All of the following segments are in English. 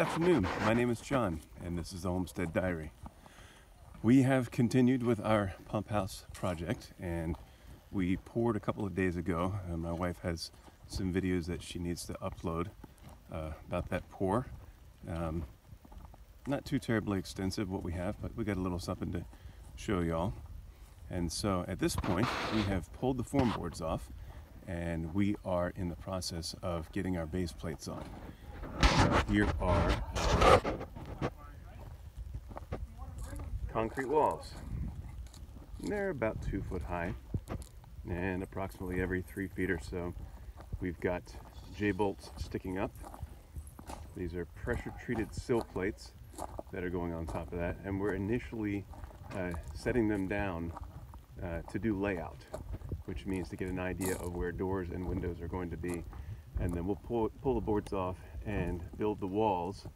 afternoon. My name is John, and this is the Homestead Diary. We have continued with our pump house project, and we poured a couple of days ago. My wife has some videos that she needs to upload about that pour. Not too terribly extensive what we have, but we got a little something to show y'all. And so at this point, we have pulled the form boards off, and we are in the process of getting our base plates on. Here are our concrete walls. They're about 2 foot high, and approximately every 3 feet or so we've got J-bolts sticking up. These are pressure treated sill plates that are going on top of that, and we're initially setting them down to do layout, which means to get an idea of where doors and windows are going to be, and then we'll pull the boards off and build the walls,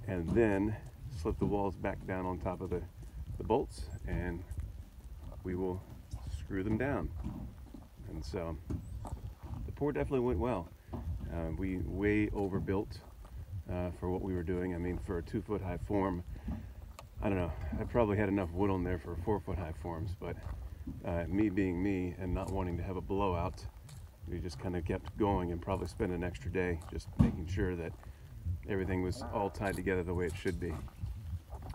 and then slip the walls back down on top of the bolts, and we will screw them down. And so the pour definitely went well. We way overbuilt for what we were doing. I mean, for a 2 foot high form, I don't know, I probably had enough wood on there for 4 foot high forms, but me being me and not wanting to have a blowout, we just kind of kept going and probably spent an extra day just making sure that everything was all tied together the way it should be.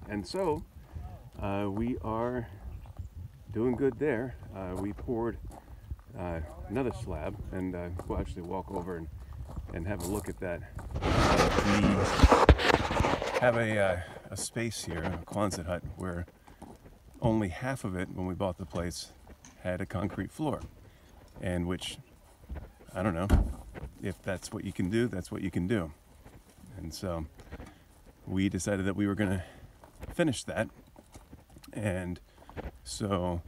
And so we are doing good there. We poured another slab, and we'll actually walk over and have a look at that. We have a space here, a Quonset hut, where only half of it, when we bought the place, had a concrete floor, and which, I don't know, if that's what you can do, that's what you can do. And so we decided that we were going to finish that. And so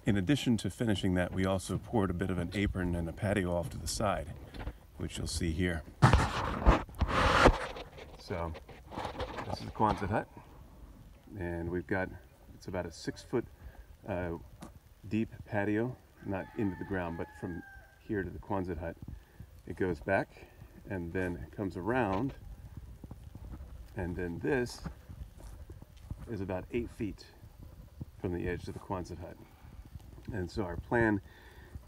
in addition to finishing that, we also poured a bit of an apron and a patio off to the side, which you'll see here. So this is the Quonset hut, and we've got, it's about a 6 foot deep patio, not into the ground, but from here to the Quonset hut. It goes back, and then it comes around, and then this is about 8 feet from the edge to the Quonset hut. And so our plan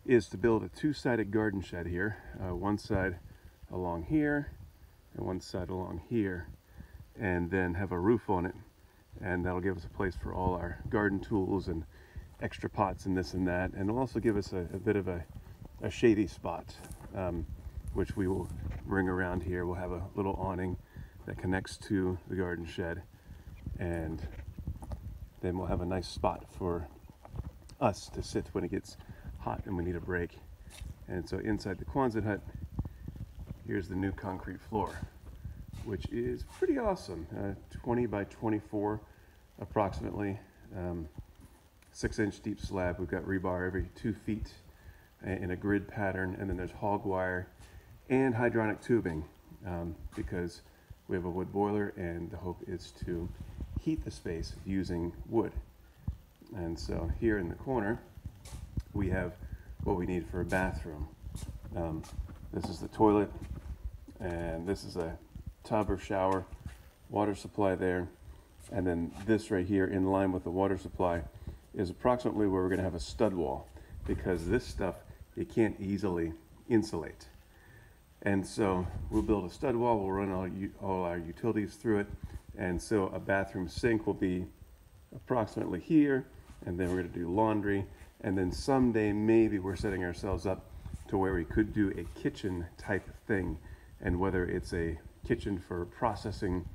is to build a 2-sided garden shed here, one side along here and one side along here, and then have a roof on it, and that'll give us a place for all our garden tools and extra pots and this and that, and it'll also give us a bit of a shady spot, which we will bring around here. We'll have a little awning that connects to the garden shed, and then we'll have a nice spot for us to sit when it gets hot and we need a break. And so inside the Quonset hut, here's the new concrete floor, which is pretty awesome. 20 by 24 approximately, 6-inch deep slab. We've got rebar every 2 feet in a grid pattern, and then there's hog wire and hydronic tubing, because we have a wood boiler, and the hope is to heat the space using wood. And so here in the corner we have what we need for a bathroom. This is the toilet, and this is a tub or shower, water supply there, and then this right here in line with the water supply is approximately where we're going to have a stud wall, because this stuff you can't easily insulate. And so we'll build a stud wall, we'll run all our utilities through it, and so a bathroom sink will be approximately here, and then we're going to do laundry, and then someday maybe we're setting ourselves up to where we could do a kitchen type thing, and whether it's a kitchen for processing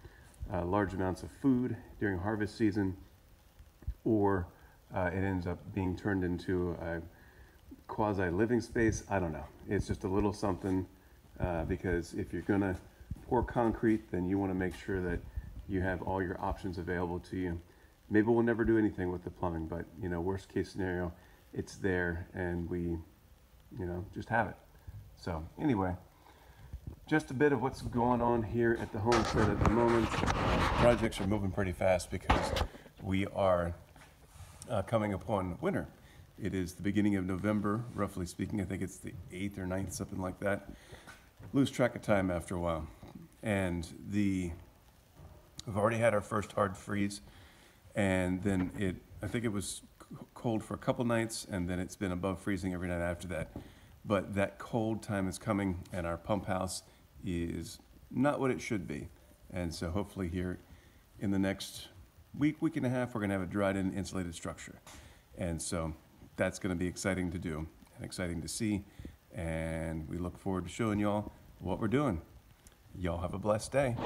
large amounts of food during harvest season, or it ends up being turned into a quasi living space. I don't know. It's just a little something, because if you're gonna pour concrete, then you want to make sure that you have all your options available to you. Maybe we'll never do anything with the plumbing, but you know, worst case scenario, it's there, and we, you know, just have it. So anyway, just a bit of what's going on here at the homestead at the moment. Projects are moving pretty fast because we are coming upon winter. It is the beginning of November, roughly speaking. I think it's the 8th or 9th, something like that. Lose track of time after a while. And we've already had our first hard freeze, and then I think it was cold for a couple nights, and then it's been above freezing every night after that. But that cold time is coming, and our pump house is not what it should be. And so hopefully here in the next week and a half, we're gonna have a dried-in insulated structure. And so that's gonna be exciting to do and exciting to see. And we look forward to showing y'all what we're doing. Y'all have a blessed day.